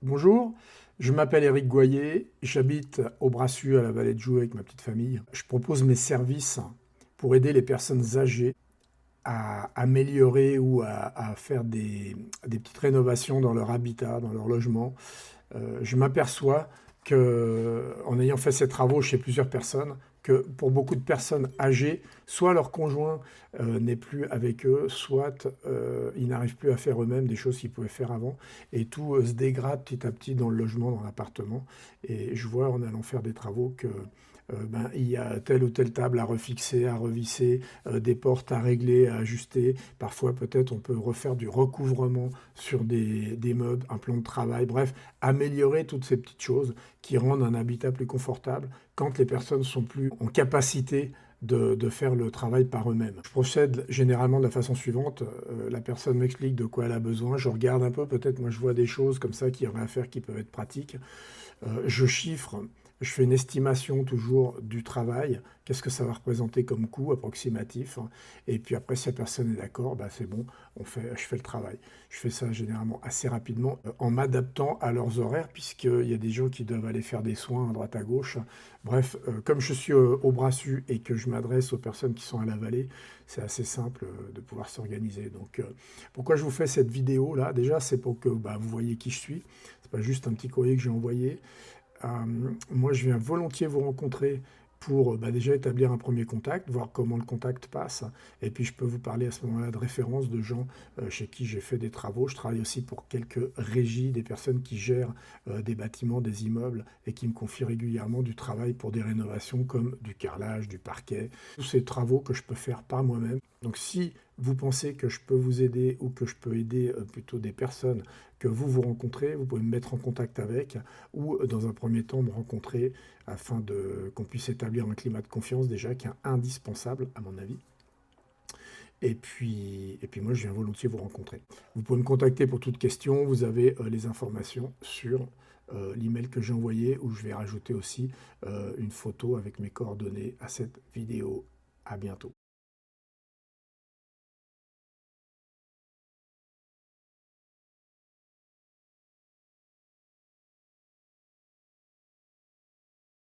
Bonjour, je m'appelle Éric Goyer, j'habite au Brassus à la Vallée de Joux avec ma petite famille. Je propose mes services pour aider les personnes âgées à améliorer ou à faire des petites rénovations dans leur habitat, dans leur logement. Je m'aperçois que, en ayant fait ces travaux chez plusieurs personnes, que pour beaucoup de personnes âgées, soit leur conjoint n'est plus avec eux, soit ils n'arrivent plus à faire eux-mêmes des choses qu'ils pouvaient faire avant, et tout se dégrade petit à petit dans le logement, dans l'appartement. Et je vois en allant faire des travaux que il y a telle ou telle table à refixer, à revisser, des portes à régler, à ajuster. Parfois, peut-être, on peut refaire du recouvrement sur des meubles, un plan de travail. Bref, améliorer toutes ces petites choses qui rendent un habitat plus confortable quand les personnes sont plus en capacité de faire le travail par eux-mêmes. Je procède généralement de la façon suivante. La personne m'explique de quoi elle a besoin. Je regarde un peu, peut-être moi je vois des choses comme ça qui auraient à faire qui peuvent être pratiques. Je chiffre, je fais une estimation toujours du travail, qu'est-ce que ça va représenter comme coût approximatif, hein. Et puis après, si la personne est d'accord, bah c'est bon, je fais le travail. Je fais ça généralement assez rapidement en m'adaptant à leurs horaires, puisqu'il y a des gens qui doivent aller faire des soins à droite à gauche. Bref, comme je suis au Brassus et que je m'adresse aux personnes qui sont à la vallée, c'est assez simple de pouvoir s'organiser. Donc, pourquoi je vous fais cette vidéo là? Déjà, c'est pour que bah, vous voyez qui je suis. C'est pas juste un petit courrier que j'ai envoyé. Moi, je viens volontiers vous rencontrer pour bah, déjà établir un premier contact, voir comment le contact passe. Et puis, je peux vous parler à ce moment-là de références de gens chez qui j'ai fait des travaux. Je travaille aussi pour quelques régies, des personnes qui gèrent des bâtiments, des immeubles et qui me confient régulièrement du travail pour des rénovations comme du carrelage, du parquet, tous ces travaux que je peux faire par moi-même. Donc, si vous pensez que je peux vous aider ou que je peux aider plutôt des personnes que vous rencontrez, vous pouvez me mettre en contact avec ou dans un premier temps me rencontrer afin qu'on puisse établir un climat de confiance déjà qui est indispensable à mon avis. Et puis moi, je viens volontiers vous rencontrer. Vous pouvez me contacter pour toute question. Vous avez les informations sur l'email que j'ai envoyé où je vais rajouter aussi une photo avec mes coordonnées à cette vidéo. À bientôt.